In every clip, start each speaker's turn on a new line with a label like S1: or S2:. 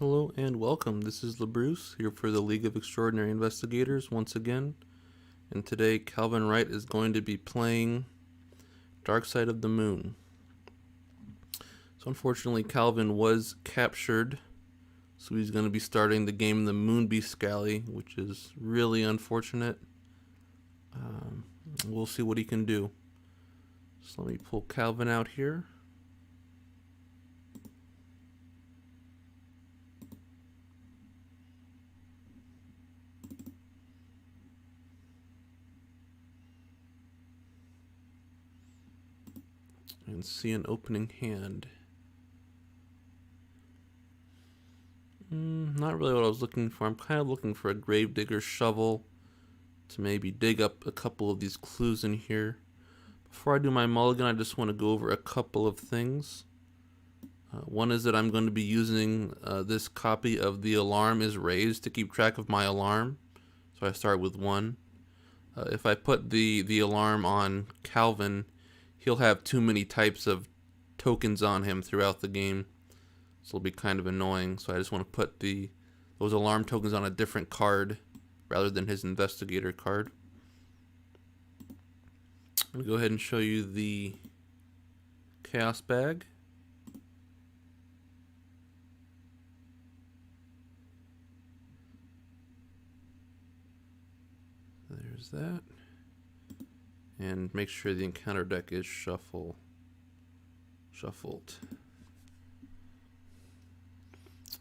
S1: Hello and welcome. This is LeBruce here for the League of Extraordinary Investigators once again. And today Calvin Wright is going to be playing Dark Side of the Moon. So unfortunately Calvin was captured, so he's going to be starting the game in the Moonbeast Galley, which is really unfortunate. We'll see what he can do. So let me pull Calvin out here. And see an opening hand. Not really what I was looking for. I'm kind of looking for a gravedigger shovel to maybe dig up a couple of these clues in here. Before I do my mulligan, I just want to go over a couple of things. One is that I'm going to be using this copy of The Alarm is Raised to keep track of my alarm. So I start with 1. If I put the alarm on Calvin, he'll have too many types of tokens on him throughout the game. So it'll be kind of annoying. So I just want to put those alarm tokens on a different card rather than his investigator card. I'm going to go ahead and show you the chaos bag. There's that. And make sure the encounter deck is shuffled.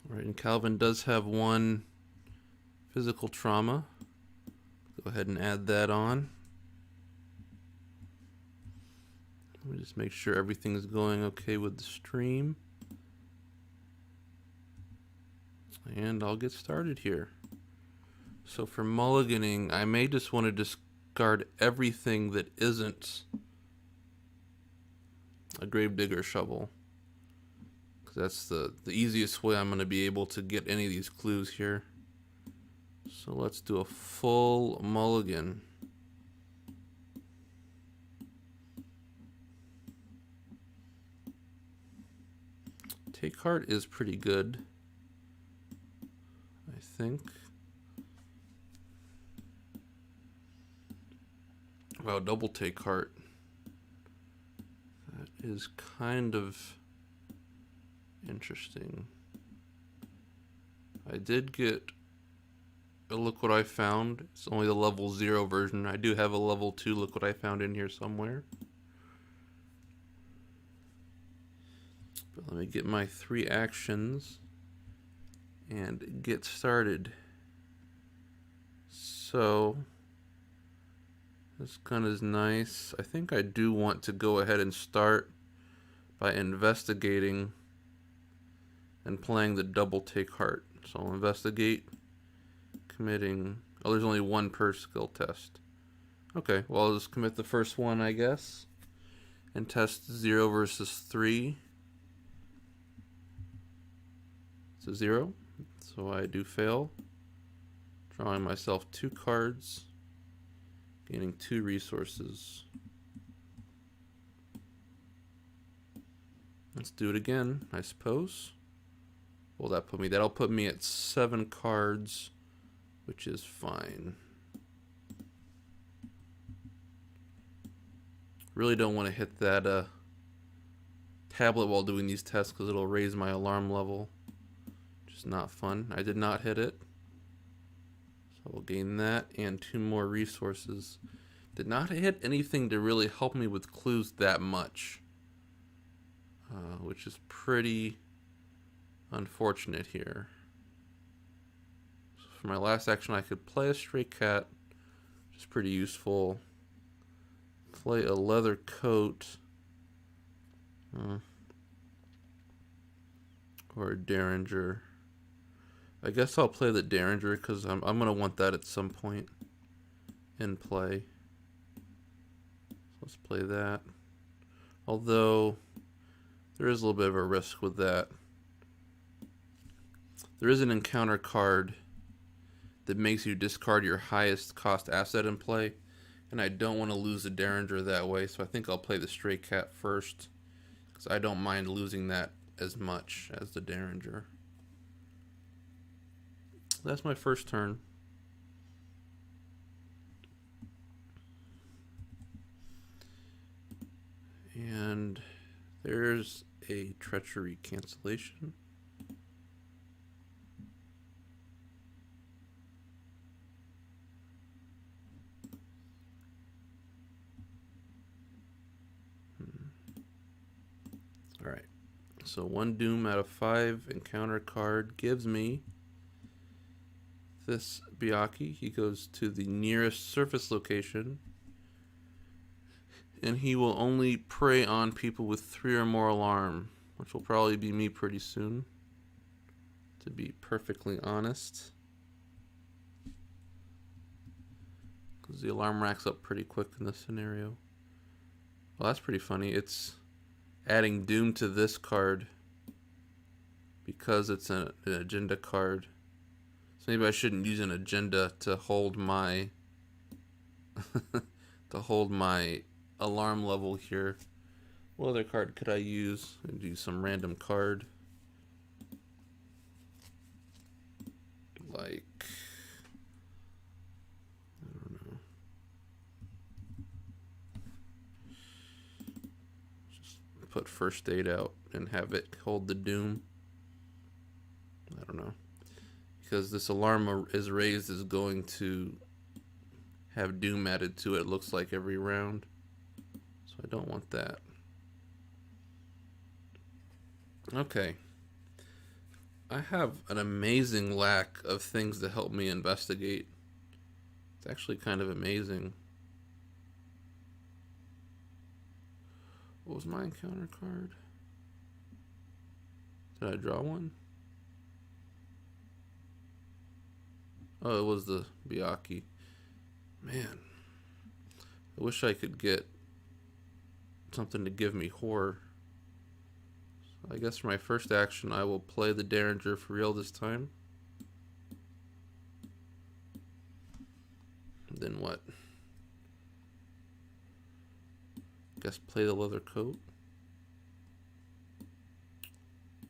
S1: Alright, and Calvin does have 1 physical trauma. Go ahead and add that on. Let me just make sure everything's going okay with the stream. And I'll get started here. So for mulliganing, I may just want to discard everything that isn't a gravedigger shovel, because that's the easiest way I'm going to be able to get any of these clues here. So let's do a full mulligan. Take Heart is pretty good, I think. Wow, double Take Heart. That is kind of interesting. I did get a Look What I Found. It's only the level 0 version. I do have a level 2 Look What I Found in here somewhere. But let me get my 3 actions and get started. So this gun is nice. I think I do want to go ahead and start by investigating and playing the double Take Heart. So I'll investigate, committing. Oh, there's only 1 per skill test. Okay, well, I'll just commit the first one, I guess, and test 0 versus 3. It's a 0, so I do fail. Drawing myself 2 cards, gaining 2 resources. Let's do it again, I suppose. Well, that'll put me at 7 cards, which is fine. Really don't want to hit that tablet while doing these tests because it'll raise my alarm level. Just not fun. I did not hit it. So we'll gain that and 2 more resources. Did not hit anything to really help me with clues that much, which is pretty unfortunate here. So for my last action, I could play a stray cat, which is pretty useful. Play a leather coat, or a derringer. I guess I'll play the derringer because I'm gonna want that at some point in play. So let's play that. Although there is a little bit of a risk with that. There is an encounter card that makes you discard your highest cost asset in play, and I don't want to lose the derringer that way, so I think I'll play the stray cat first, because I don't mind losing that as much as the derringer. that's my first turn. And there's a treachery cancellation. All right. So 1 doom out of 5 encounter card gives me this Byakhee. He goes to the nearest surface location, and he will only prey on people with 3 or more alarm, which will probably be me pretty soon, to be perfectly honest. Because the alarm racks up pretty quick in this scenario. Well, that's pretty funny. It's adding doom to this card because it's an agenda card. So maybe I shouldn't use an agenda to hold my to hold my alarm level here. What other card could I use? I'd use some random card. Like, I don't know. Just put first aid out and have it hold the doom. I don't know. Because this alarm is raised is going to have doom added to it, it looks like, every round. So I don't want that. Okay. I have an amazing lack of things to help me investigate. It's actually kind of amazing. What was my encounter card? Did I draw one? Oh, it was the Byakhee. Man, I wish I could get something to give me horror. So I guess for my first action, I will play the Derringer for real this time. And then what? Guess play the leather coat.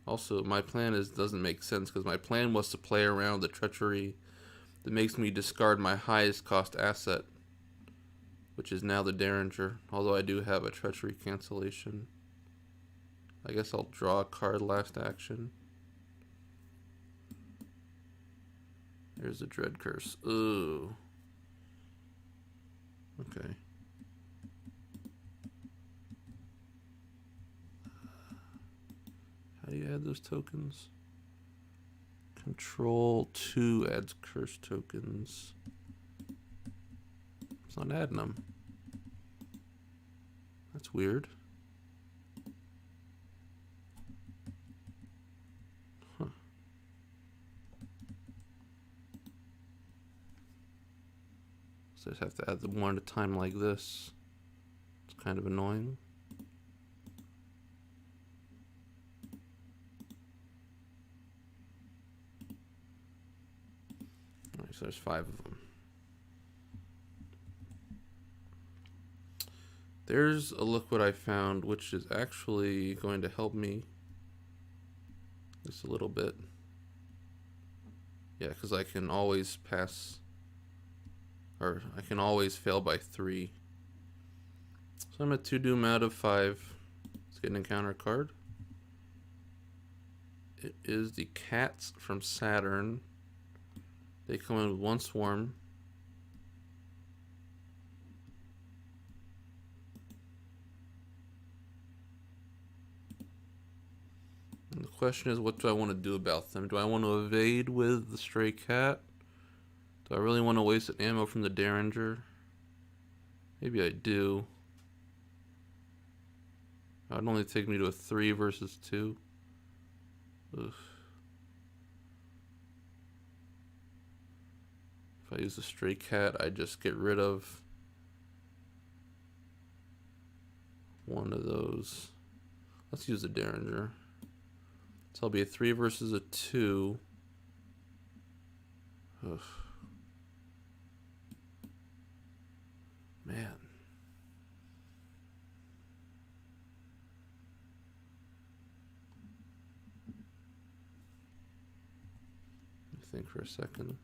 S1: Also, my plan doesn't make sense because my plan was to play around the treachery that makes me discard my highest cost asset, which is now the Derringer, although I do have a treachery cancellation. I guess I'll draw a card last action. There's a Dread Curse. Ooh. Okay. How do you add those tokens? Control 2 adds curse tokens. It's not adding them. That's weird. Huh. So I just have to add them one at a time like this. It's kind of annoying. So there's 5 of them. There's a look what I found, which is actually going to help me just a little bit. Yeah, because I can always pass, or I can always fail by 3. So I'm at 2 doom out of 5. Let's get an encounter card. It is the Cats from Saturn. They come in with 1 swarm. And the question is, what do I want to do about them? Do I want to evade with the stray cat? Do I really want to waste an ammo from the Derringer? Maybe I do. That would only take me to a 3 versus 2. Ugh. If I use the stray cat, I just get rid of one of those. Let's use the Derringer. So I'll be a 3 versus a 2. Ugh. Man. Let me think for a second.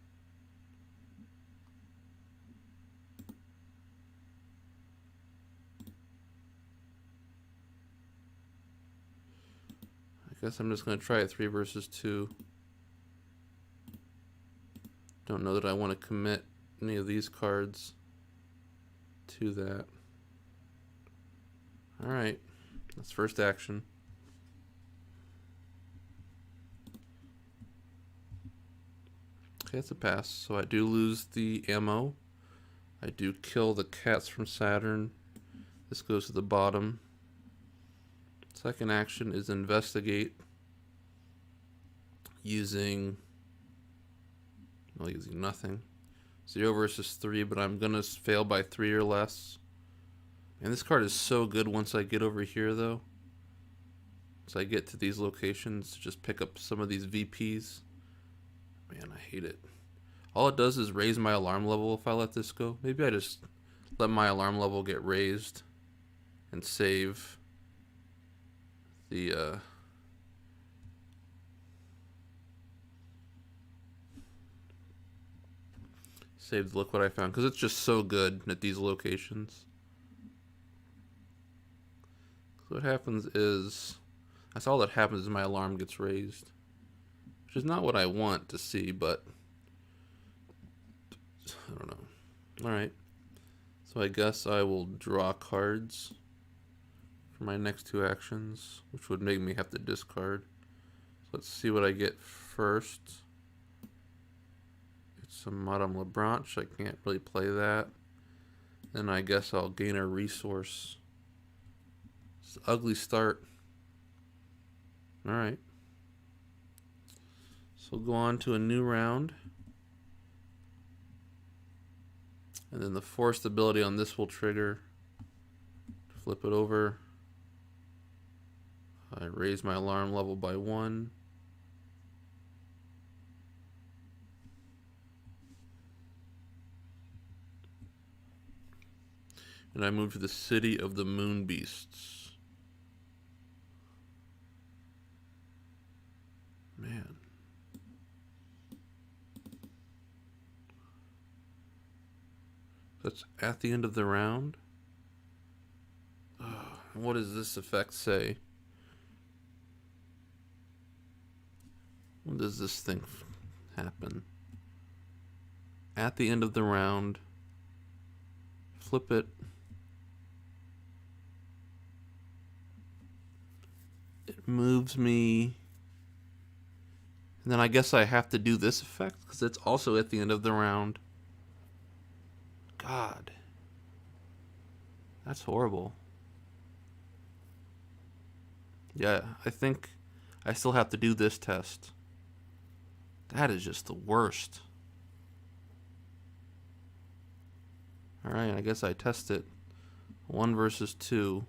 S1: I guess I'm just going to try it 3 versus 2. Don't know that I want to commit any of these cards to that. Alright, that's first action. Okay, that's a pass. So I do lose the ammo. I do kill the cats from Saturn. This goes to the bottom. Second action is investigate using nothing. 0 versus 3, but I'm gonna fail by 3 or less. And this card is so good once I get over here though. Once I get to these locations, just pick up some of these VPs. Man, I hate it. All it does is raise my alarm level if I let this go. Maybe I just let my alarm level get raised and save the look what I found, because it's just so good at these locations. So what happens is, that's all that happens is my alarm gets raised, which is not what I want to see, but I don't know. Alright, so I guess I will draw cards for my next 2 actions, which would make me have to discard. So let's see what I get first. It's some Madame Lebranche. I can't really play that. Then I guess I'll gain a resource. It's an ugly start. Alright. So we'll go on to a new round. And then the forced ability on this will trigger. Flip it over. I raise my alarm level by 1. And I move to the city of the moon beasts. Man. That's at the end of the round. What does this effect say? When does this thing happen? At the end of the round. Flip it. It moves me. And then I guess I have to do this effect because it's also at the end of the round. God. That's horrible. Yeah, I think I still have to do this test. That is just the worst. Alright, I guess I test it. 1 versus 2.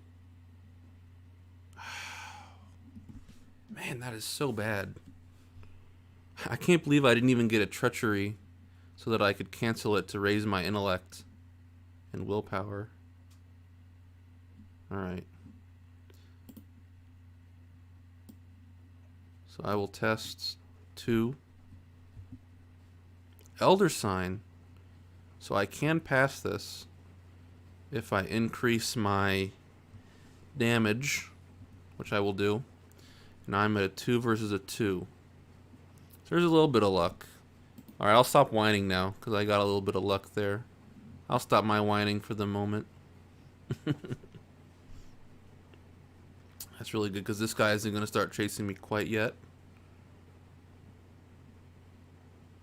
S1: Man, that is so bad. I can't believe I didn't even get a treachery so that I could cancel it to raise my intellect and willpower. Alright. So I will test 2. Elder Sign. So I can pass this if I increase my damage, which I will do. And I'm at a 2 versus a 2. So there's a little bit of luck. Alright, I'll stop whining now, because I got a little bit of luck there. I'll stop my whining for the moment. That's really good, because this guy isn't going to start chasing me quite yet.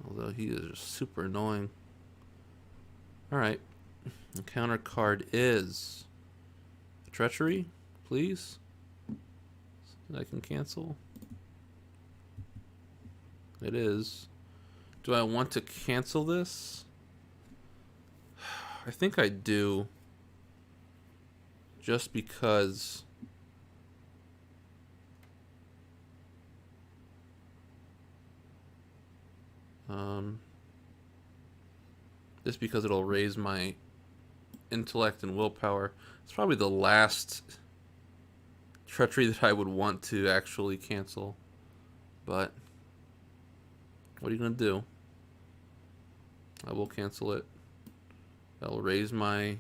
S1: Although he is just super annoying. Alright. The counter card is Treachery, please. So I can cancel. It is. Do I want to cancel this? I think I do. Just because just because it'll raise my intellect and willpower. It's probably the last treachery that I would want to actually cancel. But What are you going to do? I will cancel it. I'll raise my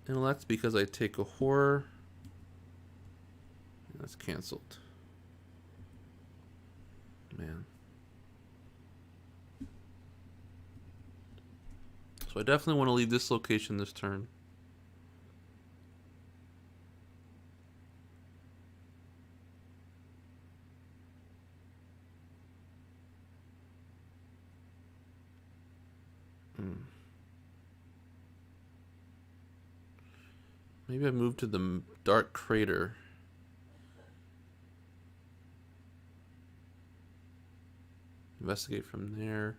S1: intellect because I take a horror. That's canceled. Man. So I definitely want to leave this location this turn. Maybe I move to the dark crater. Investigate from there.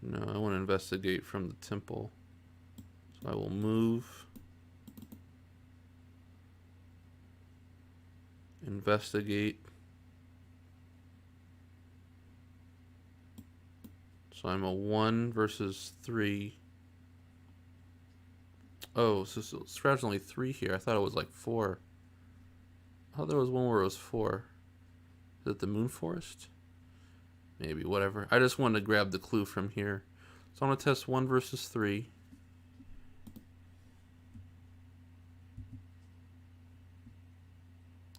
S1: No, I want to investigate from the temple. So I will move. Investigate. So I'm a 1 versus 3. Oh, so it's only 3 here. I thought it was like 4. I thought there was one where it was 4. Is it the Moon Forest? Maybe, whatever. I just wanted to grab the clue from here. So I'm going to test 1 versus 3.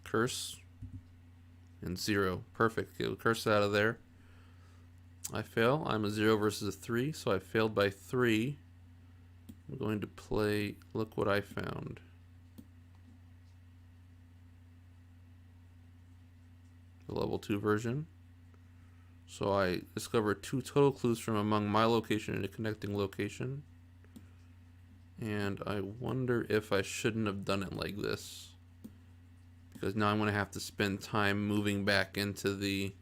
S1: Curse. And 0. Perfect. Get the curse out of there. I fail. I'm a 0 versus a 3, so I failed by 3. I'm going to play Look What I Found. The level 2 version. So I discovered 2 total clues from among my location and a connecting location. And I wonder if I shouldn't have done it like this. Because now I'm going to have to spend time moving back into the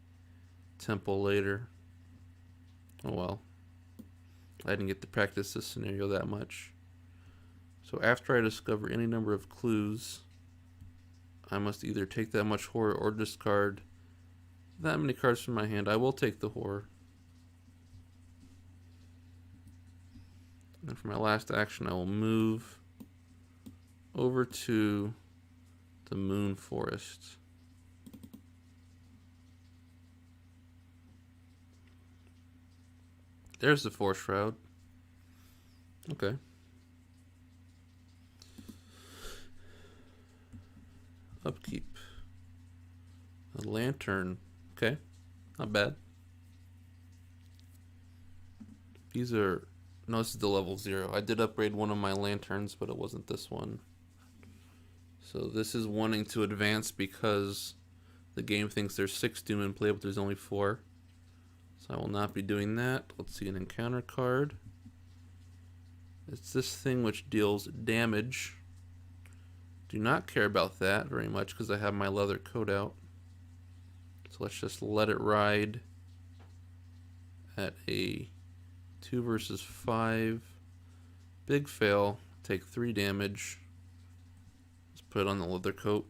S1: temple later. Oh well. I didn't get to practice this scenario that much. So after I discover any number of clues, I must either take that much horror or discard that many cards from my hand. I will take the horror. And for my last action, I will move over to the Moon Forest. There's the Force Shroud. Okay. Upkeep. A lantern. Okay. Not bad. These are... No, this is the level 0. I did upgrade one of my lanterns, but it wasn't this one. So this is wanting to advance because the game thinks there's 6 Doom in play, but there's only 4. So I will not be doing that. Let's see an encounter card. It's this thing which deals damage. Do not care about that very much because I have my leather coat out. So let's just let it ride at a 2 versus 5. Big fail. Take 3 damage. Let's put it on the leather coat.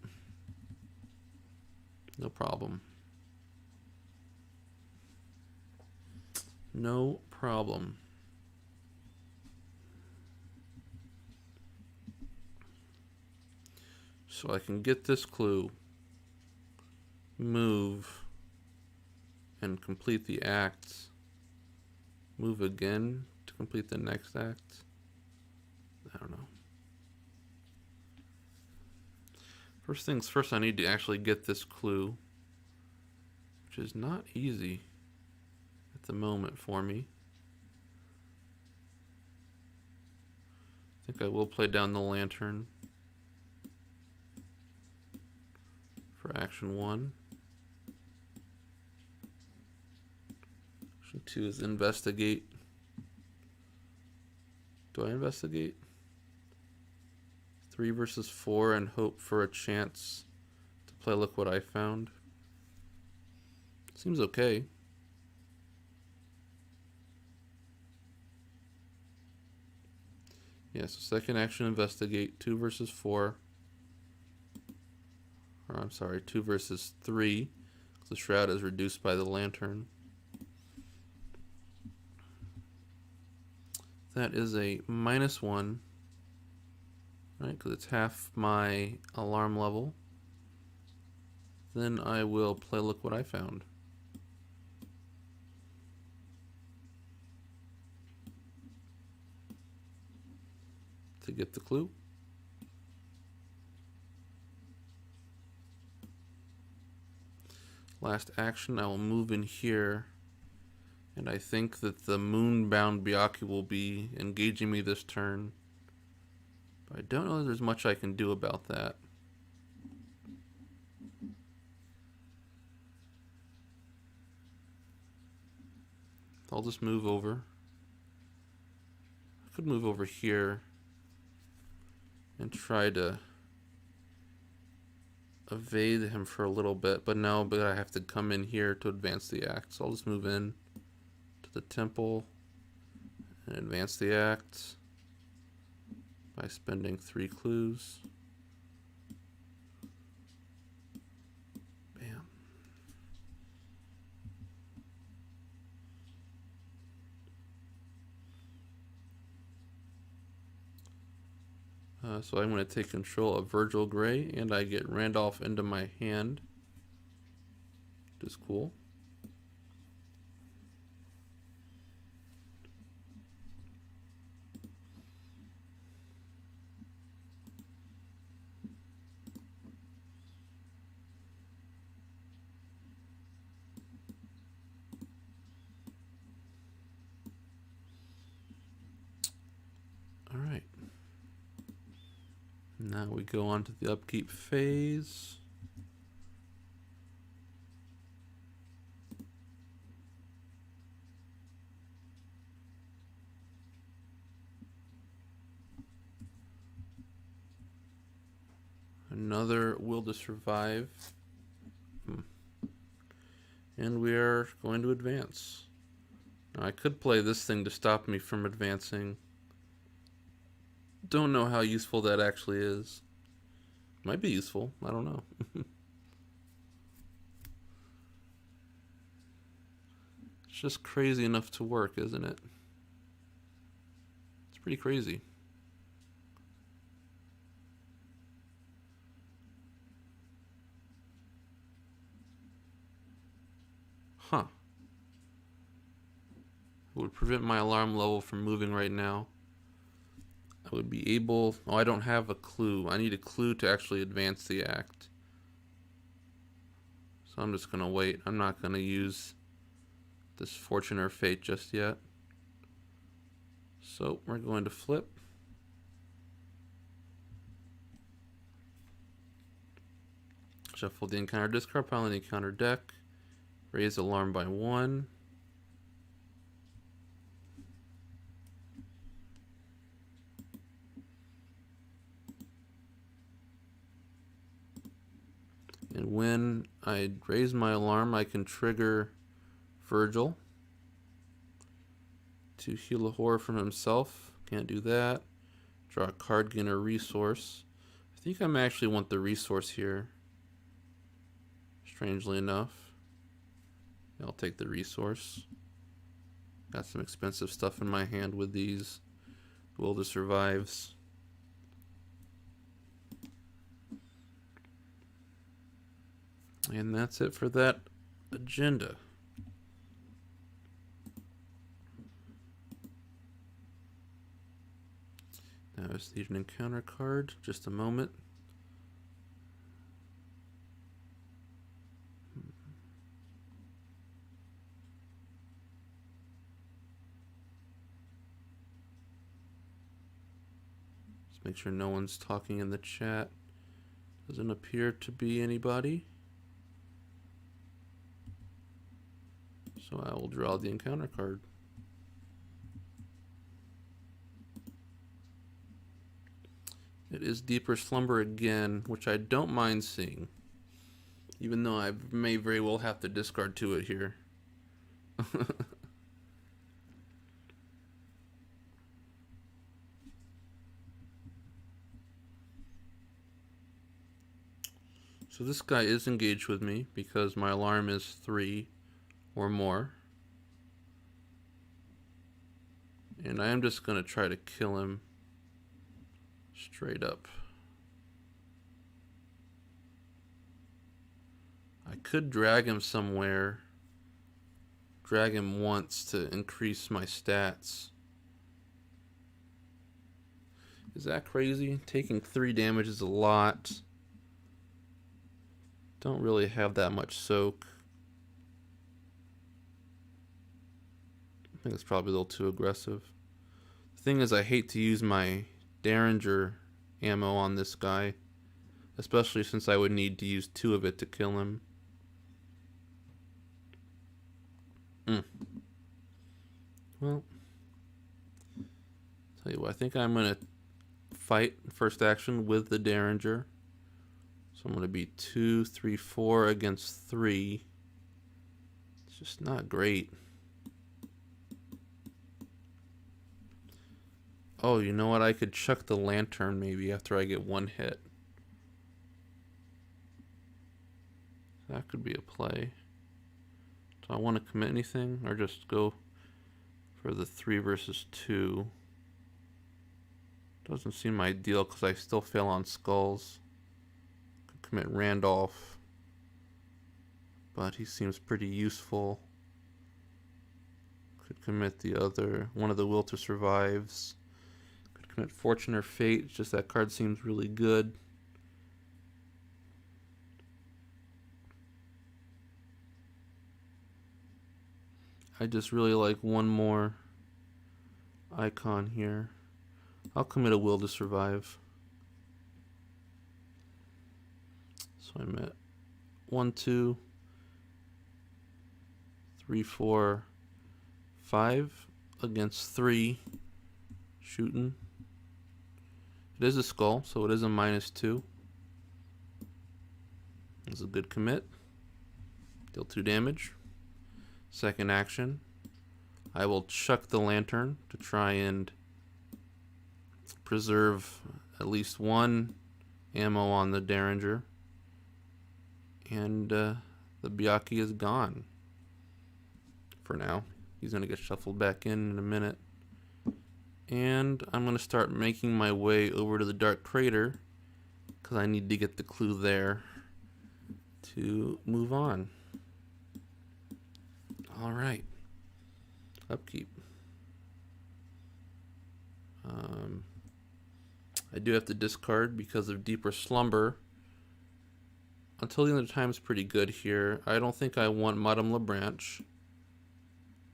S1: No problem. No problem. So I can get this clue, move, and complete the act. Move again to complete the next act. I don't know. First things first, I need to actually get this clue, which is not easy at the moment for me. I think I will play down the lantern for action 1. Action 2 is investigate. Do I investigate? 3 versus 4 and hope for a chance to play Look What I Found. Seems okay. Yeah, so second action, investigate. 2 versus 4. Or I'm sorry, 2 versus 3. The shroud is reduced by the lantern. That is a -1. Right, because it's half my alarm level. Then I will play Look What I Found. to get the clue. Last action, I will move in here, and I think that the moon-bound Byakuya will be engaging me this turn. But I don't know if there's much I can do about that. I'll just move over. I could move over here and try to evade him for a little bit, but no, but I have to come in here to advance the act. So I'll just move in to the temple and advance the act by spending 3 clues. Bam. So I'm going to take control of Virgil Gray, and I get Randolph into my hand, which is cool. All right. Now we go on to the upkeep phase. Another Will to Survive. And we are going to advance. Now I could play this thing to stop me from advancing. Don't know how useful that actually is. Might be useful. I don't know. It's just crazy enough to work, isn't it? It's pretty crazy. Huh. It would prevent my alarm level from moving right now. I would be able... Oh, I don't have a clue. I need a clue to actually advance the act. So I'm just going to wait. I'm not going to use this Fortune or Fate just yet. So we're going to flip. Shuffle the encounter discard pile in the encounter deck. Raise alarm by 1. And when I raise my alarm, I can trigger Virgil to heal a horror from himself. Can't do that. Draw a card, gain a resource. I think I actually want the resource here. Strangely enough. I'll take the resource. Got some expensive stuff in my hand with these Will to Survives. And that's it for that agenda. Now let's need an encounter card. Just a moment. Just make sure no one's talking in the chat. Doesn't appear to be anybody. So I will draw the encounter card. It is Deeper Slumber again, which I don't mind seeing. Even though I may very well have to discard 2 it here. So this guy is engaged with me because my alarm is 3 or more. And I am just going to try to kill him straight up. I could drag him somewhere. Drag him once to increase my stats. Is that crazy? Taking 3 damage is a lot. Don't really have that much soak. I think it's probably a little too aggressive. The thing is, I hate to use my Derringer ammo on this guy, especially since I would need to use 2 of it to kill him. Well, tell you what, I think I'm gonna fight first action with the Derringer. So I'm gonna be 2, 3, 4 against 3. It's just not great. Oh, you know what? I could chuck the lantern maybe after I get 1 hit. That could be a play. Do I want to commit anything or just go for the 3 versus 2? Doesn't seem ideal because I still fail on skulls. Could commit Randolph, but he seems pretty useful. Could commit the other one of the Will to Survives. Could commit Fortune or Fate. It's just that card seems really good. I just really like one more icon here. I'll commit a Will to Survive. So I'm at 1, 2, 3, 4, 5 against 3 shooting. It is a skull, so it is a -2. It's a good commit. Deal 2 damage. Second action, I will chuck the lantern to try and preserve at least 1 ammo on the Derringer. And the Byakhee is gone for now. He's going to get shuffled back in a minute. And I'm going to start making my way over to the Dark Crater because I need to get the clue there to move on. All right. Upkeep. I do have to discard because of Deeper Slumber. Until the end of the time is pretty good here. I don't think I want Madame Lebranche.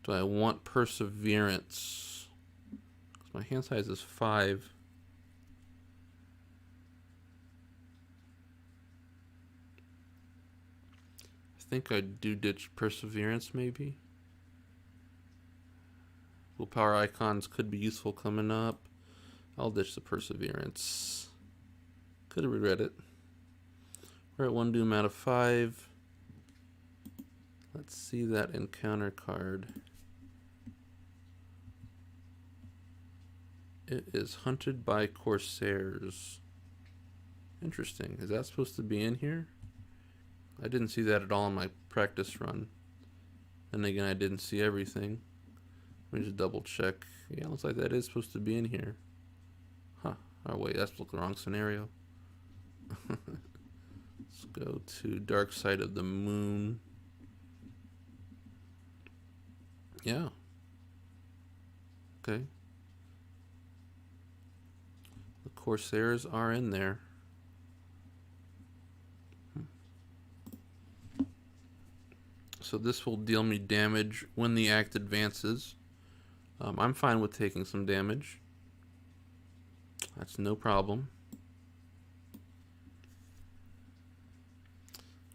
S1: Do I want Perseverance? Because my hand size is 5. I think I do ditch Perseverance maybe. Willpower icons could be useful coming up. I'll ditch the Perseverance. Could have regret it. We're at 1 doom out of 5. Let's see that encounter card. It is Hunted by Corsairs. Interesting. Is that supposed to be in here? I didn't see that at all in my practice run. Then again, I didn't see everything. Let me just double check. Yeah, looks like that is supposed to be in here. Huh. Oh wait, that's the wrong scenario. Let's go to Dark Side of the Moon. Yeah. Okay. The Corsairs are in there. So this will deal me damage when the act advances. I'm fine with taking some damage. That's no problem.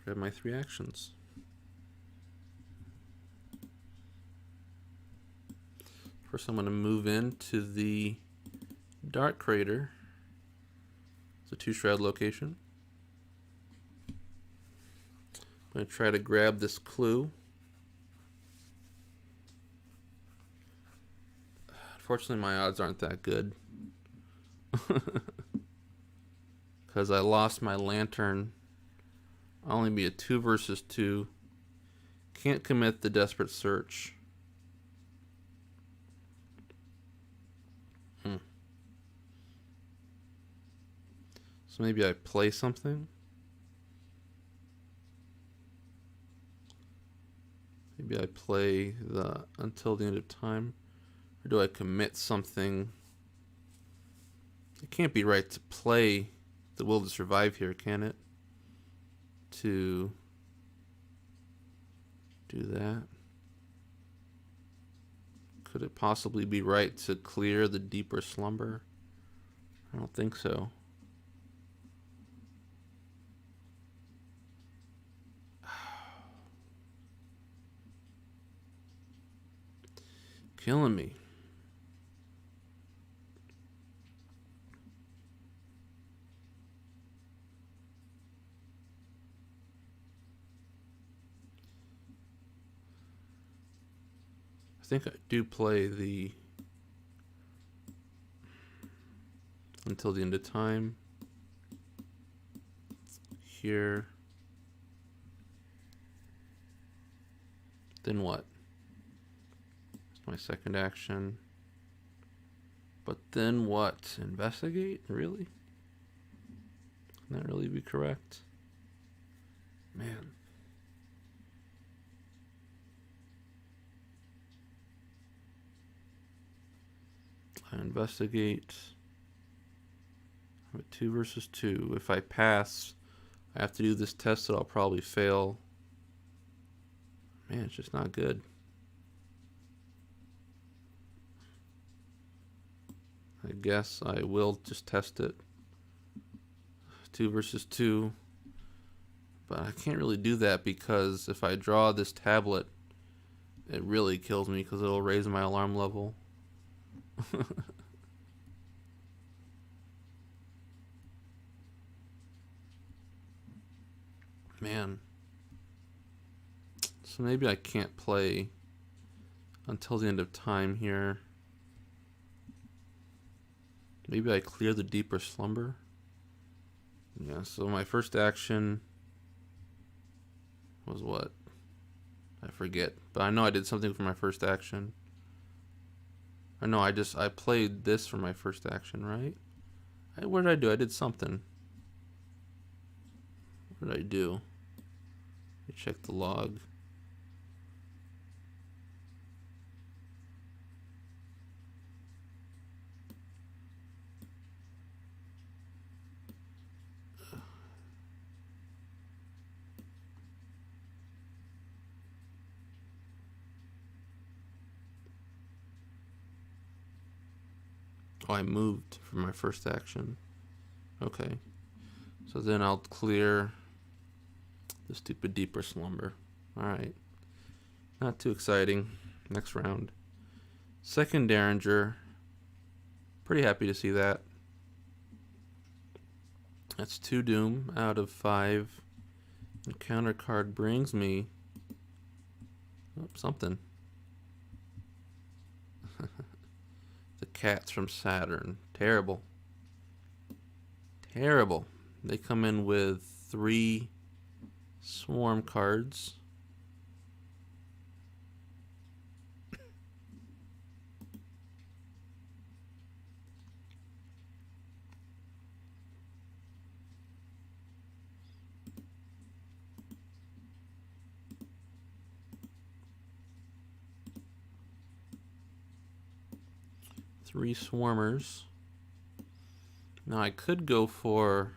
S1: Grab my 3 actions. First, I'm going to move into the Dark Crater. It's a 2 shroud location. I'm going to try to grab this clue. Unfortunately, my odds aren't that good. Because I lost my lantern. I'll only be a 2 versus 2. Can't commit the Desperate Search. So maybe I play something. Maybe I play the Until the End of Time. Or do I commit something It can't be right to play the will to survive here, can it? To do that. Could it possibly be right to clear the deeper slumber? I don't think so. Killing me. I think I do play the until the end of time here. Then what? It's my second action. But then what? Investigate? Really? Can that really be correct? Man. I investigate. I'm at 2 versus 2. If I pass, I have to do this test that I'll probably fail. Man, it's just not good. I guess I will just test it. 2 versus 2. But I can't really do that because if I draw this tablet, it really kills me because it'll raise my alarm level. Man. So maybe I can't play until the end of time here. Maybe I clear the deeper slumber. Yeah, so my first action was what? I forget. But I know I did something for my first action. Or no, I played this for my first action, right? What did I do? I did something. What did I do? Let me check the log. Oh, I moved for my first action. Okay. So then I'll clear the stupid deeper slumber. Alright. Not too exciting. Next round. Second Derringer. Pretty happy to see that. That's 2 doom out of 5. The counter card brings me something. The cats from Saturn. Terrible. Terrible. They come in with 3 swarm cards. Three swarmers. Now I could go for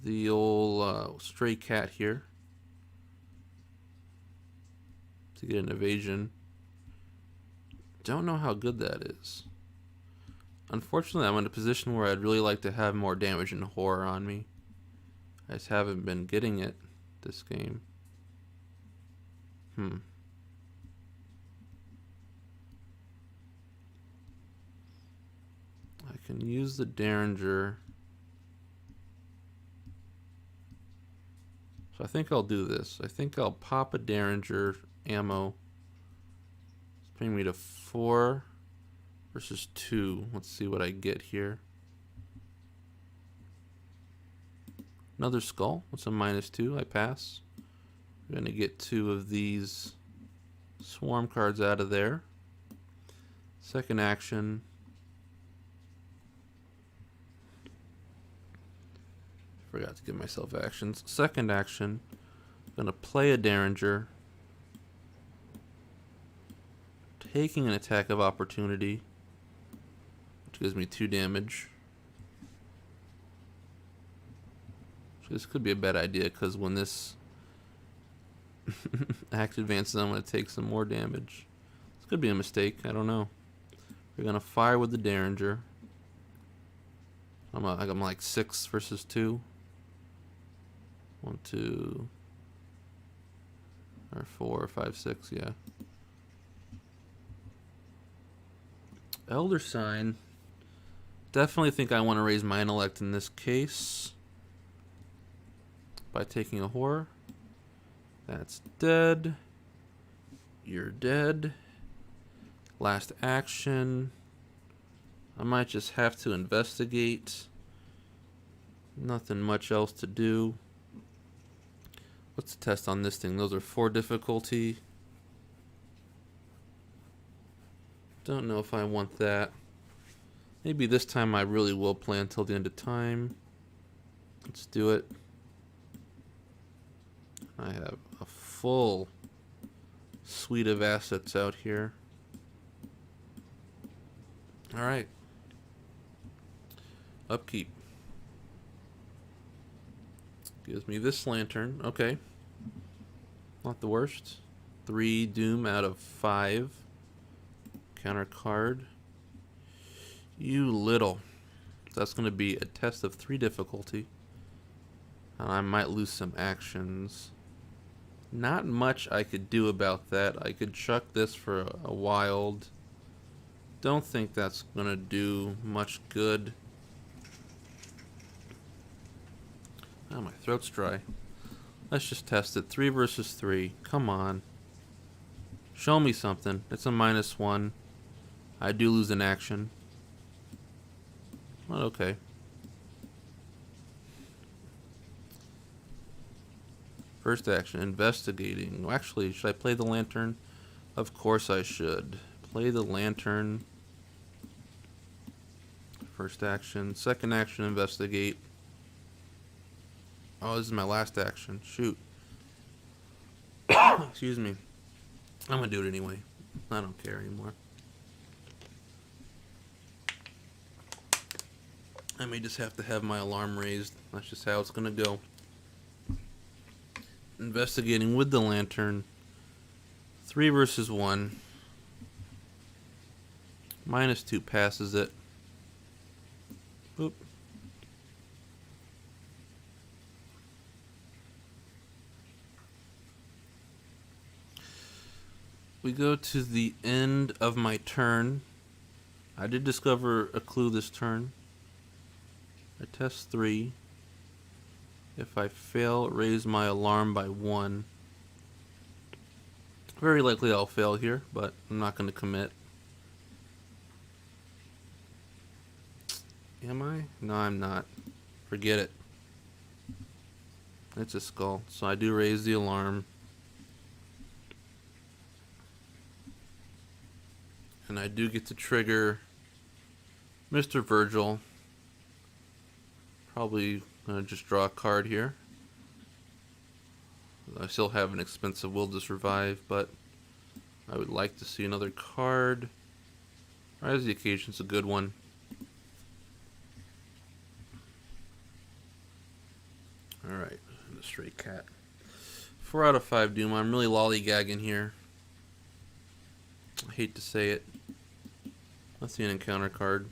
S1: the old stray cat here to get an evasion. Don't know how good that is. Unfortunately, I'm in a position where I'd really like to have more damage and horror on me. I just haven't been getting it this game. I can use the Derringer. So I think I'll do this. I think I'll pop a Derringer ammo. It's bringing me to 4 versus 2. Let's see what I get here. Another skull. What's a -2? I pass. We're going to get 2 of these swarm cards out of there. Second action. Forgot to give myself actions. Second action. I'm going to play a Derringer. Taking an attack of opportunity. which gives me 2 damage. This could be a bad idea because when this act advances, I'm going to take some more damage. This could be a mistake. I don't know. We're going to fire with the Derringer. I'm like 6 versus 2. 1, 2, or 4, 5, 6. Yeah. Elder Sign. Definitely think I want to raise my intellect in this case by taking a horror. That's dead. You're dead. Last action. I might just have to investigate. Nothing much else to do. What's the test on this thing? Those are 4 difficulty. Don't know if I want that. Maybe this time I really will play until the end of time. Let's do it. I have a full suite of assets out here. Alright. Upkeep. Gives me this lantern. Okay. Not the worst. 3 doom out of 5. Counter card. You little. That's going to be a test of 3 difficulty. And I might lose some actions. Not much I could do about that. I could chuck this for a wild. Don't think that's going to do much good. Oh, my throat's dry. Let's just test it. 3 versus 3. Come on. Show me something. It's a -1. I do lose an action. Well, okay. First action, investigating. Actually, should I play the lantern? Of course I should. Play the lantern. First action. Second action, investigate. Oh, this is my last action. Shoot. Excuse me. I'm going to do it anyway. I don't care anymore. I may just have to have my alarm raised. That's just how it's going to go. Investigating with the lantern. 3 versus 1. -2 passes it. Boop. We go to the end of my turn. I did discover a clue this turn. I test 3. If I fail, raise my alarm by 1. Very likely I'll fail here, but I'm not going to commit. Am I? No, I'm not. Forget it. It's a skull. So I do raise the alarm. And I do get to trigger Mr. Virgil. Probably going to just draw a card here. I still have an expensive will to survive, but I would like to see another card. Rise of the Occasion's a good one. Alright, and a stray cat. 4 out of 5 doom. I'm really lollygagging here. I hate to say it. Let's see an encounter card.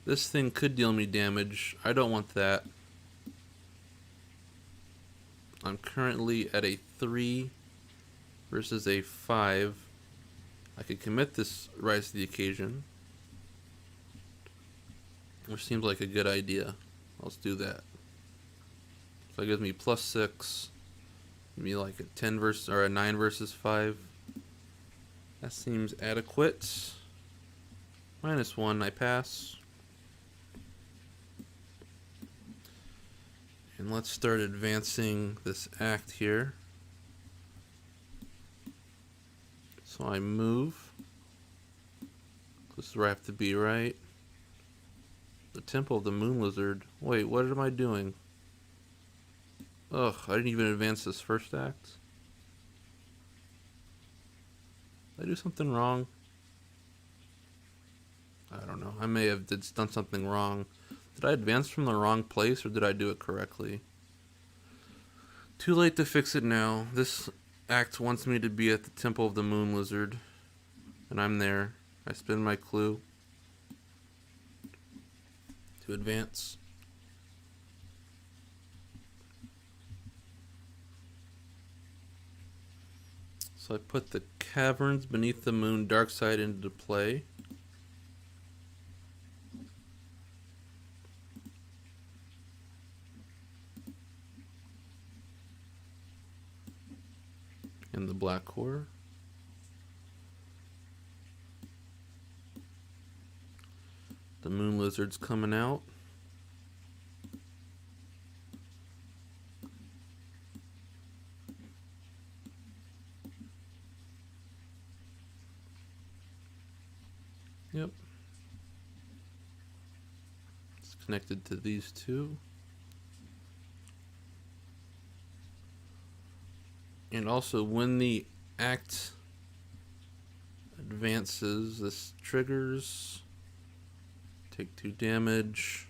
S1: This thing could deal me damage. I don't want that. I'm currently at a 3 versus a 5. I could commit this Rise to the Occasion, which seems like a good idea. Let's do that. So it gives me +6. Give me like a 10 versus or a 9 versus 5. That seems adequate. -1, I pass. And let's start advancing this act here. So I move. This is where I have to be, right? The Temple of the Moon Lizard. Wait, what am I doing? Ugh, I didn't even advance this first act. Did I do something wrong? I don't know. I may have done something wrong. Did I advance from the wrong place, or did I do it correctly? Too late to fix it now. This act wants me to be at the Temple of the Moon Lizard, and I'm there. I spin my clue to advance. So I put the Caverns Beneath the Moon Dark Side into play. And the black core. The Moon Lizard's coming out. Yep. It's connected to these two. And also, when the act advances, this triggers. Take 2 damage.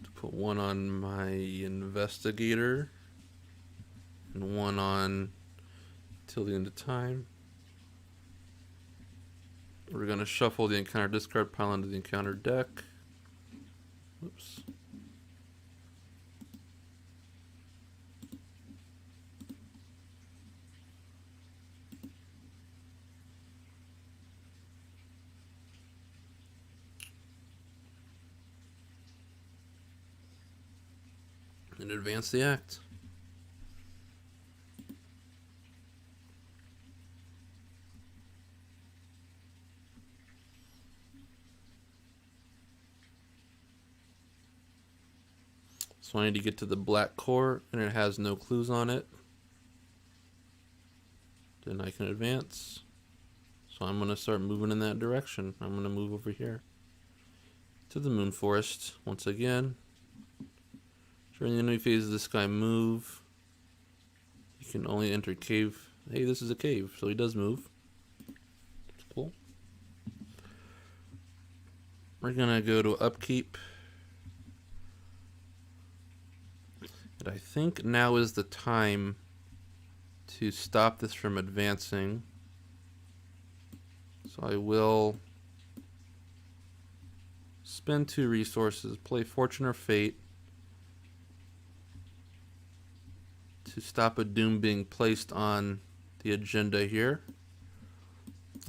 S1: To put 1 on my investigator. And 1 on till the end of time. We're going to shuffle the encounter discard pile into the encounter deck. Oops. And advance the act. So I need to get to the black core, and it has no clues on it. Then I can advance. So I'm going to start moving in that direction. I'm going to move over here to the Moon Forest once again. During the enemy phase of this guy move. He can only enter cave. Hey, this is a cave, so he does move. That's cool. We're going to go to upkeep. And I think now is the time to stop this from advancing. So I will spend 2 resources, play Fortune or Fate to stop a doom being placed on the agenda here.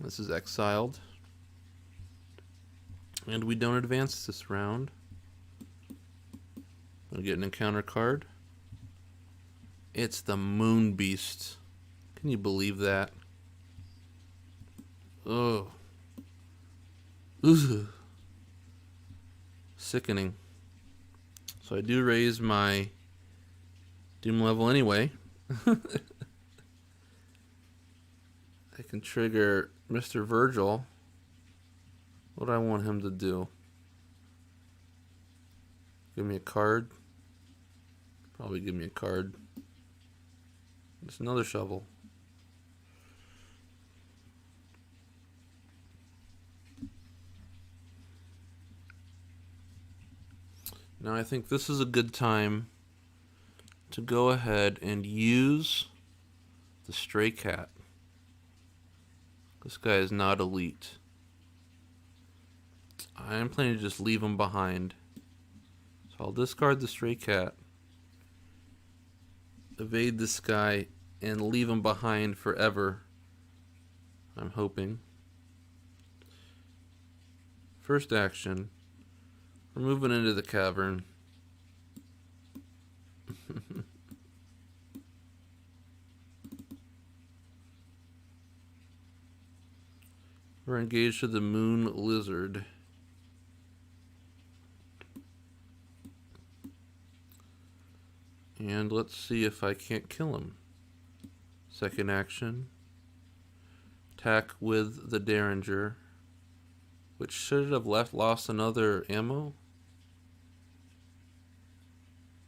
S1: This is exiled. And we don't advance this round. I'm going to get an encounter card. It's the Moon Beast. Can you believe that? Oh. Ooh. Sickening. So I do raise my doom level anyway. I can trigger Mr. Virgil. What do I want him to do? Give me a card? Probably give me a card. It's another shovel. Now I think this is a good time to go ahead and use the stray cat. This guy is not elite. I am planning to just leave him behind. So I'll discard the stray cat, evade this guy, and leave him behind forever. I'm hoping. First action. We're moving into the cavern. We're engaged to the Moon Lizard. And let's see if I can't kill him. Second action. Attack with the Derringer. Which should have lost another ammo?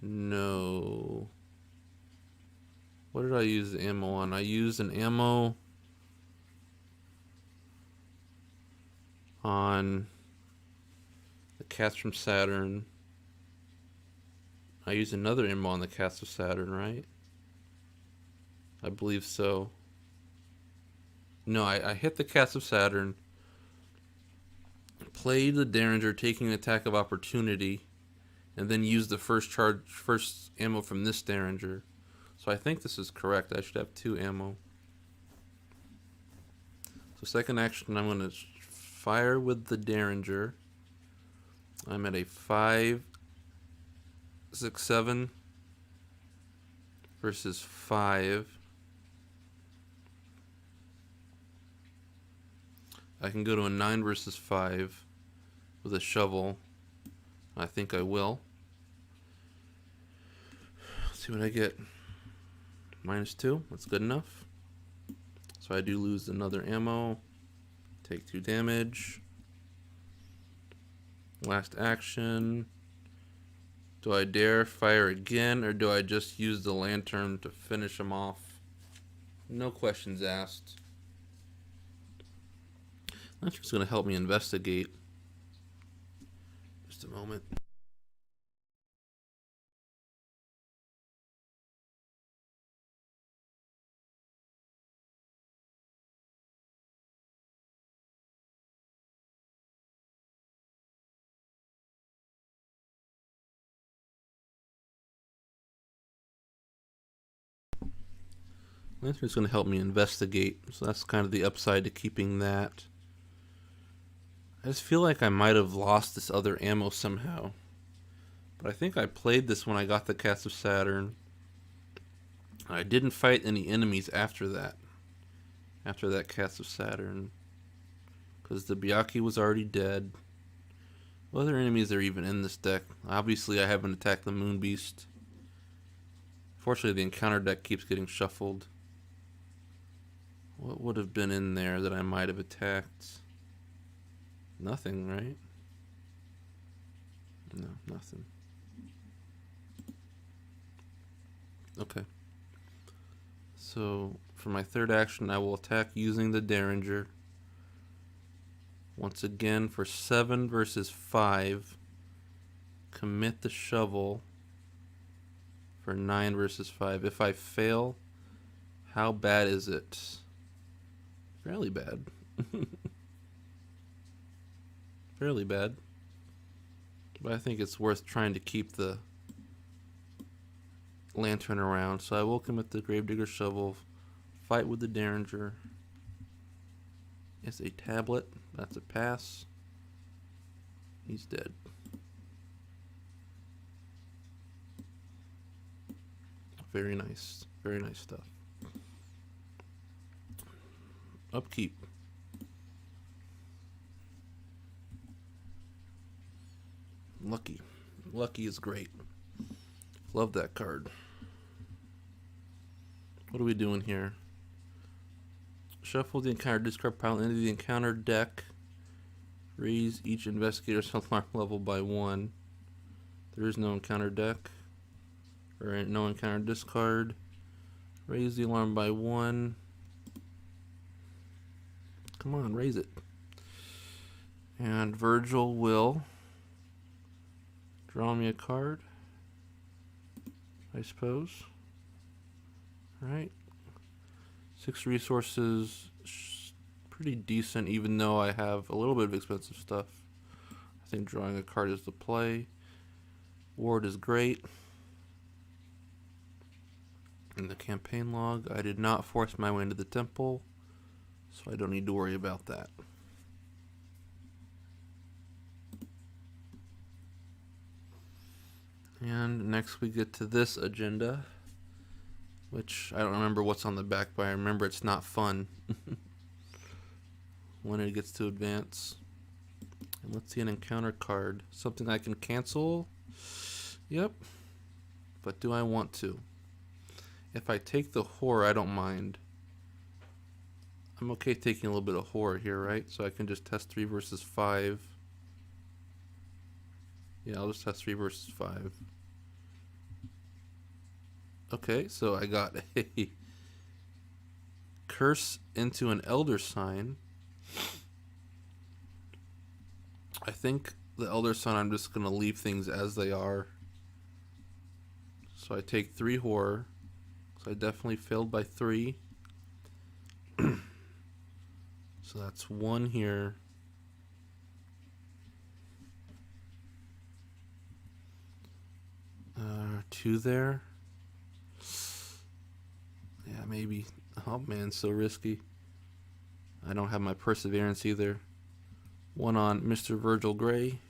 S1: No. What did I use the ammo on? I used an ammo on the cats from Saturn. I used another ammo on the cats of Saturn, right? I believe so. No, I hit the cats of Saturn, played the Derringer, taking an attack of opportunity, and then used the first ammo from this Derringer. So I think this is correct. I should have 2 ammo. So second action, I'm going to fire with the Derringer. I'm at a 5, 6, 7 versus 5. I can go to a 9 versus 5 with a shovel. I think I will. Let's see what I get. -2. That's good enough. So I do lose another ammo. Take 2 damage. Last action. Do I dare fire again, or do I just use the lantern to finish him off? No questions asked. Lantern's going to help me investigate. Just a moment. Lantern's going to help me investigate, so that's kind of the upside to keeping that. I just feel like I might have lost this other ammo somehow. But I think I played this when I got the Cats of Saturn. I didn't fight any enemies after that. After that Cats of Saturn. Because the Byakuya was already dead. What other enemies are even in this deck? Obviously I haven't attacked the Moon Beast. Fortunately the encounter deck keeps getting shuffled. What would have been in there that I might have attacked? Nothing, right? No, nothing. Okay. So, for my third action, I will attack using the Derringer. Once again, for 7 versus 5. Commit the shovel for 9 versus 5. If I fail, how bad is it? Fairly bad. Fairly bad. But I think it's worth trying to keep the lantern around. So I will commit the Gravedigger Shovel. Fight with the Derringer. It's a tablet. That's a pass. He's dead. Very nice. Very nice stuff. Upkeep. Lucky. Lucky is great. Love that card. What are we doing here? Shuffle the encounter, discard pile into the encounter deck. Raise each investigator's alarm level by 1. There is no encounter deck. Or no encounter discard. Raise the alarm by 1. Come on, raise it. And Virgil will draw me a card, I suppose. Alright. 6 resources, pretty decent, even though I have a little bit of expensive stuff. I think drawing a card is the play. Ward is great. In the campaign log, I did not force my way into the temple, so I don't need to worry about that. And next we get to this agenda, which I don't remember what's on the back, but I remember it's not fun when it gets to advance. And let's see an encounter card. Something I can cancel? Yep. But do I want to? If I take the horror, I don't mind. I'm okay taking a little bit of horror here, right? So I can just test 3 versus 5. Yeah, I'll just test 3 versus 5. Okay, so I got a curse into an elder sign. I think the Elder Sign, I'm just going to leave things as they are. So I take 3 horror. So I definitely failed by 3. So that's 1 here. Two there. Yeah, maybe. Oh man, so risky. I don't have my perseverance either. 1 on Mr. Virgil Gray.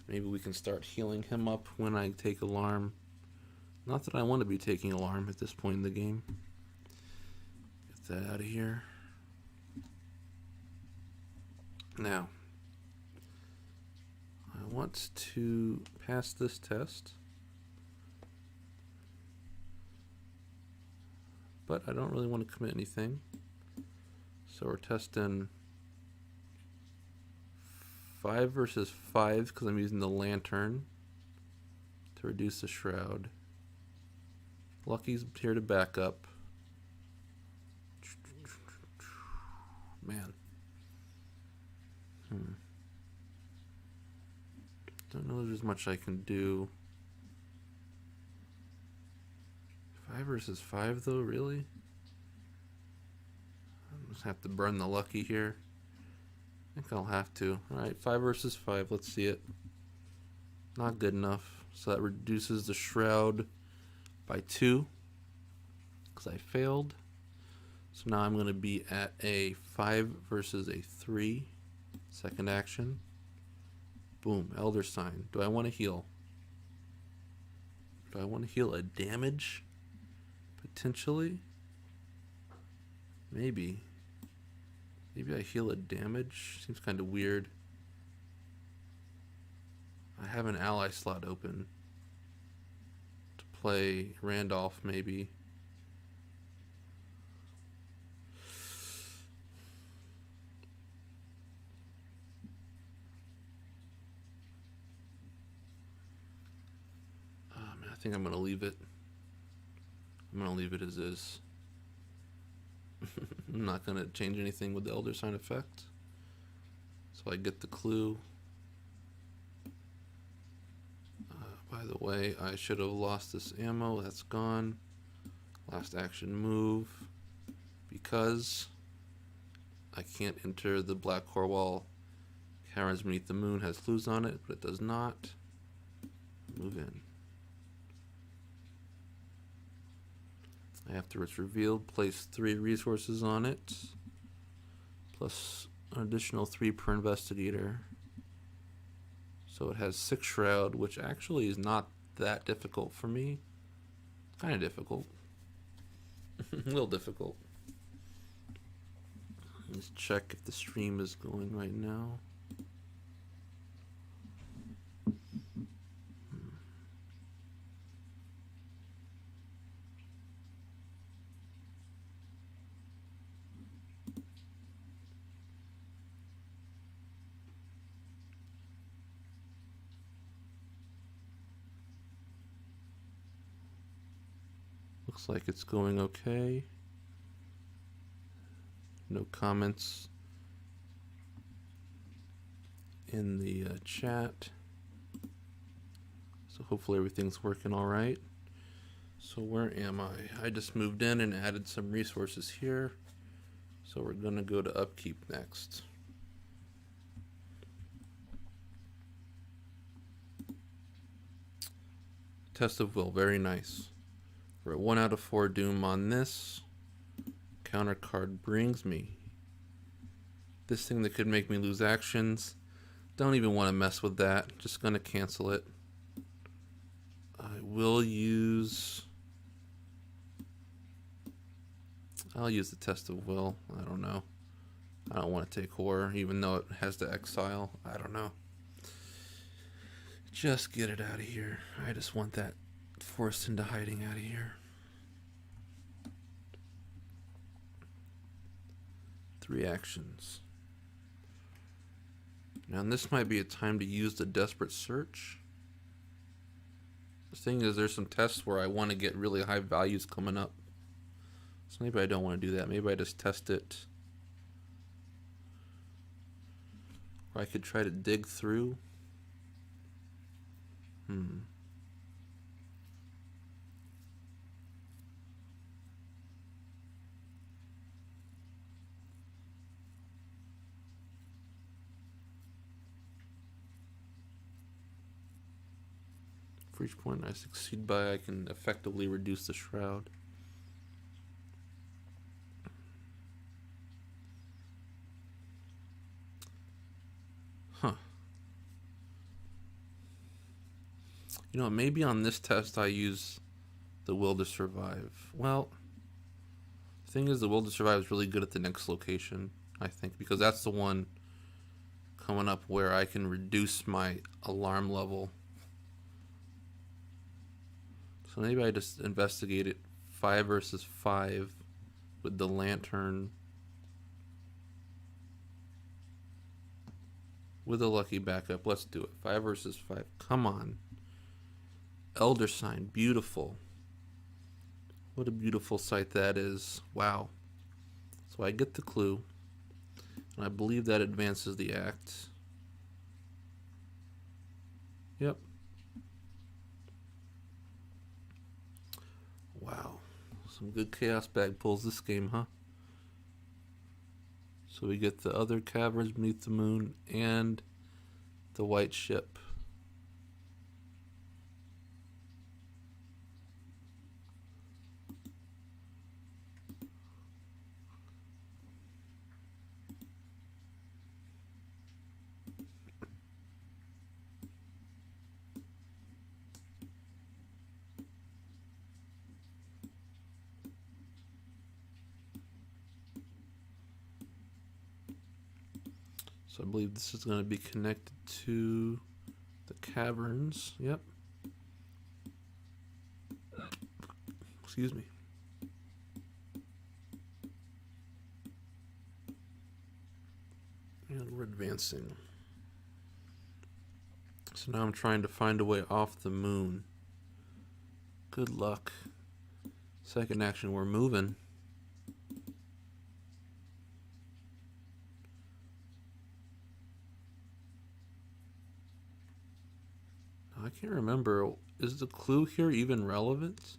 S1: Maybe we can start healing him up when I take alarm. Not that I want to be taking alarm at this point in the game. Get that out of here. Now, I want to pass this test. But I don't really want to commit anything. So we're testing 5 versus 5 because I'm using the lantern to reduce the shroud. Lucky's here to back up. Man. Don't know there's much I can do. 5 versus 5 though, really? I just have to burn the lucky here. I think I'll have to. Alright, 5 versus 5, let's see it. Not good enough. So that reduces the shroud by 2. Because I failed. So now I'm going to be at a 5 versus a 3. Second action. Boom, Elder Sign. Do I want to heal? Do I want to heal a damage? Potentially? Maybe. Maybe I heal a damage? Seems kind of weird. I have an ally slot open. To play Randolph, maybe. I think I'm going to leave it. I'm going to leave it as is. I'm not going to change anything with the Elder Sign effect. So I get the clue. By the way, I should have lost this ammo. That's gone. Last action move. Because I can't enter the Black Core Wall. Caverns Beneath the Moon has clues on it, but it does not. Move in. After it's revealed, place 3 resources on it, plus an additional 3 per investigator. So it has 6 shroud, which actually is not that difficult for me. Kind of difficult. A little difficult. Let's check if the stream is going right now. Looks like it's going okay. No comments in the chat. So hopefully everything's working all right. So where am I? I just moved in and added some resources here. So we're gonna go to upkeep next. Test of will, very nice. We're at 1 out of 4 doom on this. Counter card brings me this thing that could make me lose actions. Don't even want to mess with that. Just gonna cancel it. I will use. I'll use the test of will. I don't know. I don't want to take horror, even though it has to exile. I don't know. Just get it out of here. I just want that forced into hiding out of here. 3 actions. Now this might be a time to use the desperate search. The thing is, there's some tests where I want to get really high values coming up. So maybe I don't want to do that. Maybe I just test it Or I could try to dig through. For each point I succeed by, I can effectively reduce the shroud. Huh. You know, maybe on this test I use the will to survive. Well, the thing is, the will to survive is really good at the next location, I think, because that's the one coming up where I can reduce my alarm level. So maybe I just investigate it 5 versus 5 with the lantern with a lucky backup. Let's do it. 5 versus 5. Come on. Elder sign. Beautiful. What a beautiful sight that is. Wow. So I get the clue. And I believe that advances the act. Yep. Wow. Some good chaos bag pulls this game, huh? So we get the other caverns beneath the moon and the white ship. So I believe this is going to be connected to the caverns. Yep. Excuse me. And we're advancing. So now I'm trying to find a way off the moon. Good luck. Second action, we're moving. I can't remember. Is the clue here even relevant?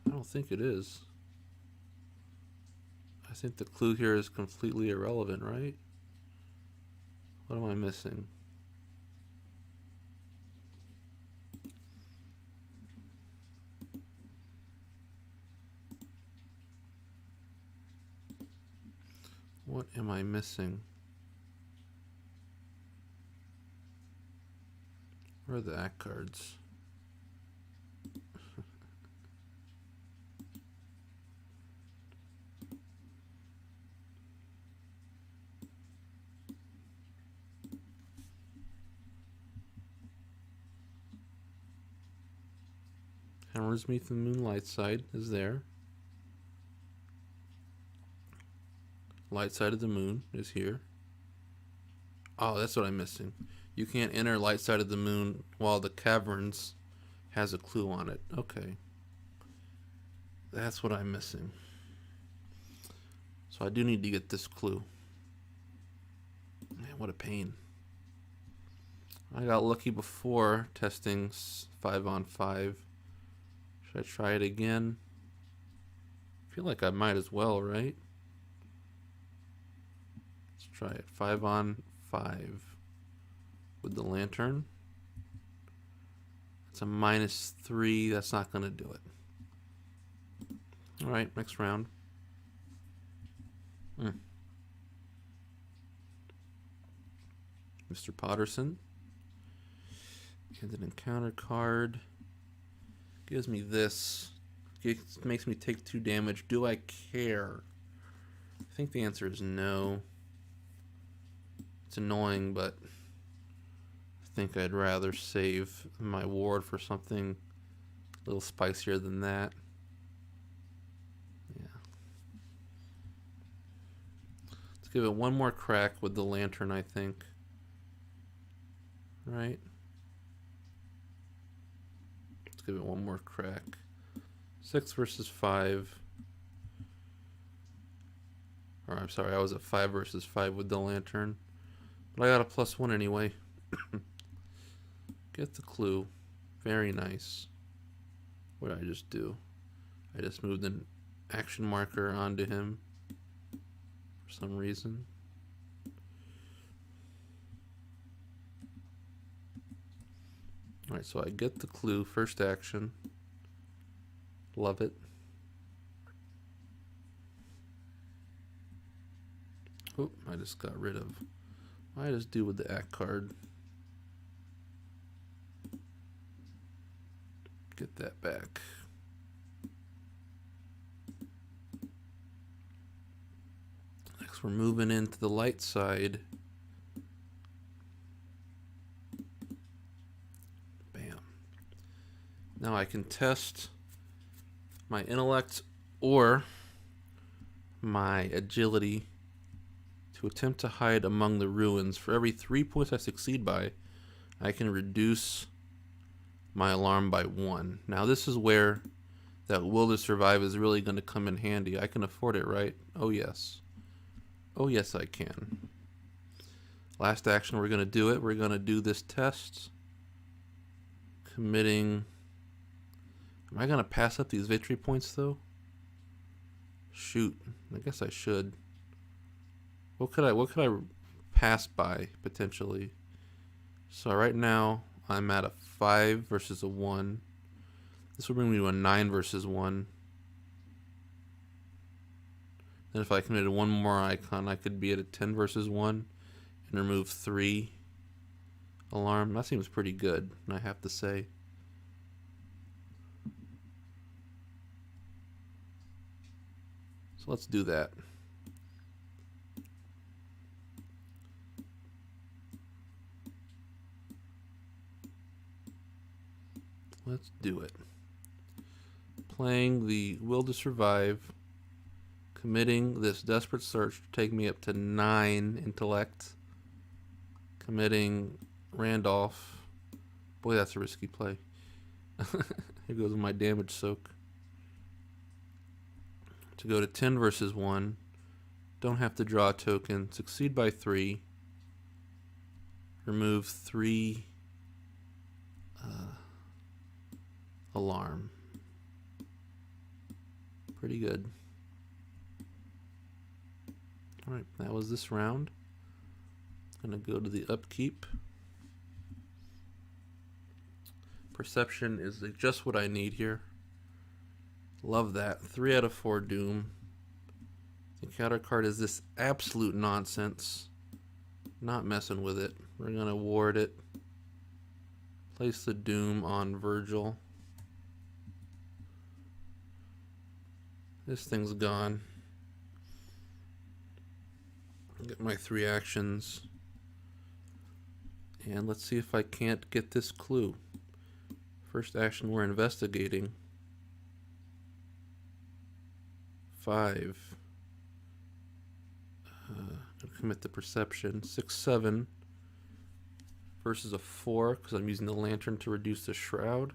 S1: I don't think it is. I think the clue here is completely irrelevant, right? What am I missing? What am I missing? Where are the act cards? Hammers Meet the Moonlight side is there. Light side of the moon is here. Oh, that's what I'm missing. You can't enter light side of the moon while the caverns has a clue on it. Okay. That's what I'm missing. So I do need to get this clue. Man, what a pain. I got lucky before testing 5 on 5. Should I try it again? I feel like I might as well, right? Let's try it. 5 on 5 with the lantern. It's a -3. That's not going to do it. All right, next round. Mr. Potterson. And an encounter card. Gives me this. It makes me take 2 damage. Do I care? I think the answer is no. It's annoying, but I think I'd rather save my ward for something a little spicier than that. Yeah. Let's give it one more crack with the lantern, I think. Right? Let's give it one more crack. 6 versus 5. Or I'm sorry, I was at 5 versus 5 with the lantern. But I got a +1 anyway. Get the clue. Very nice. What did I just do? I just moved an action marker onto him for some reason. Alright, so I get the clue. First action. Love it. Oh, I just got rid of. I just do with the act card. Get that back. Next, we're moving into the light side. Bam. Now I can test my intellect or my agility to attempt to hide among the ruins. For every 3 points I succeed by, I can reduce my alarm by 1. Now this is where that will to survive is really going to come in handy. I can afford it, right? Oh yes. Oh yes, I can. Last action, we're going to do it. We're going to do this test. Committing. Am I going to pass up these victory points though? Shoot. I guess I should. What could I pass by potentially? So right now I'm at a 5 versus a 1. This will bring me to a 9 versus 1. Then if I committed one more icon, I could be at a 10 versus 1 and remove 3 alarm. That seems pretty good, I have to say. So let's do that. Let's do it. Playing the will to survive, committing this desperate search to take me up to 9 intellect, committing Randolph. Boy, that's a risky play. Here goes my damage soak. To go to 10 versus 1. Don't have to draw a token. Succeed by 3. Remove 3 alarm. Pretty good. Alright, that was this round. Gonna go to the upkeep. Perception is just what I need here. Love that. 3 out of 4 doom. The counter card is this absolute nonsense. Not messing with it. We're gonna ward it. Place the doom on Virgil. This thing's gone. Get my 3 actions. And let's see if I can't get this clue. First action, we're investigating. 5. Commit the perception. 6, 7 versus a 4 because I'm using the lantern to reduce the shroud.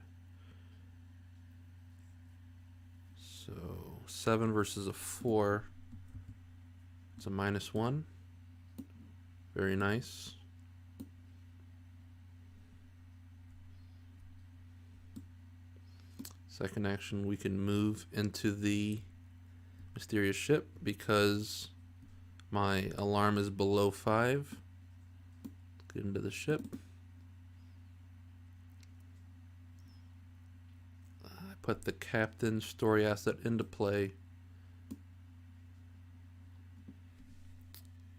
S1: So 7 versus a 4. It's a -1. Very nice. Second action, we can move into the mysterious ship because my alarm is below 5. Let's get into the ship. I put the captain story asset into play.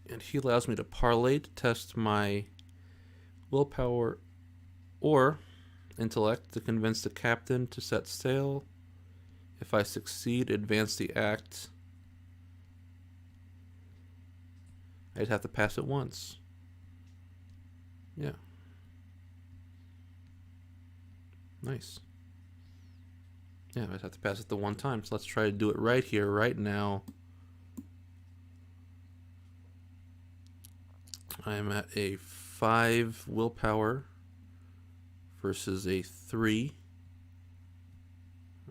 S1: And he allows me to parlay to test my willpower or intellect to convince the captain to set sail. If I succeed, advance the act. I just have to pass it once. Yeah. Nice. Yeah, I just have to pass it the one time. So let's try to do it right here, right now. I'm at a 5 willpower versus a 3,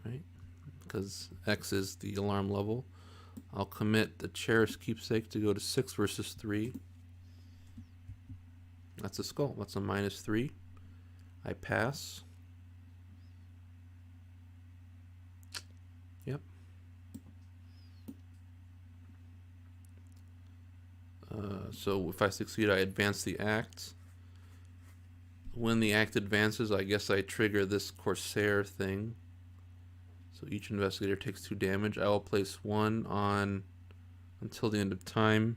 S1: right? Because X is the alarm level. I'll commit the cherished keepsake to go to 6 versus 3. That's a skull. That's a -3. I pass. Yep. So if I succeed, I advance the act. When the act advances, I guess I trigger this Corsair thing. So each investigator takes 2 damage. I will place 1 on until the end of time,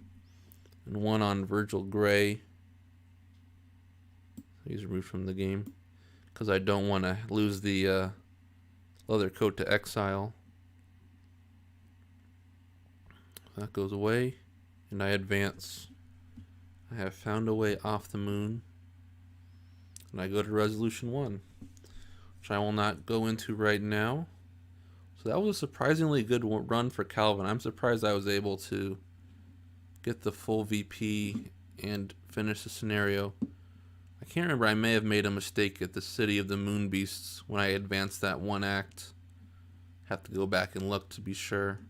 S1: and 1 on Virgil Gray. He's removed from the game because I don't want to lose the leather coat to exile. That goes away, and I advance. I have found a way off the moon, and I go to Resolution 1, which I will not go into right now. So that was a surprisingly good run for Calvin. I'm surprised I was able to get the full VP and finish the scenario. I can't remember, I may have made a mistake at the City of the Moon Beasts when I advanced that 1 act. Have to go back and look to be sure.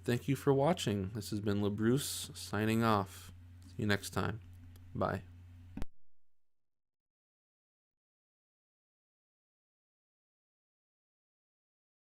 S1: Thank you for watching. This has been LeBruce signing off. See you next time. Bye.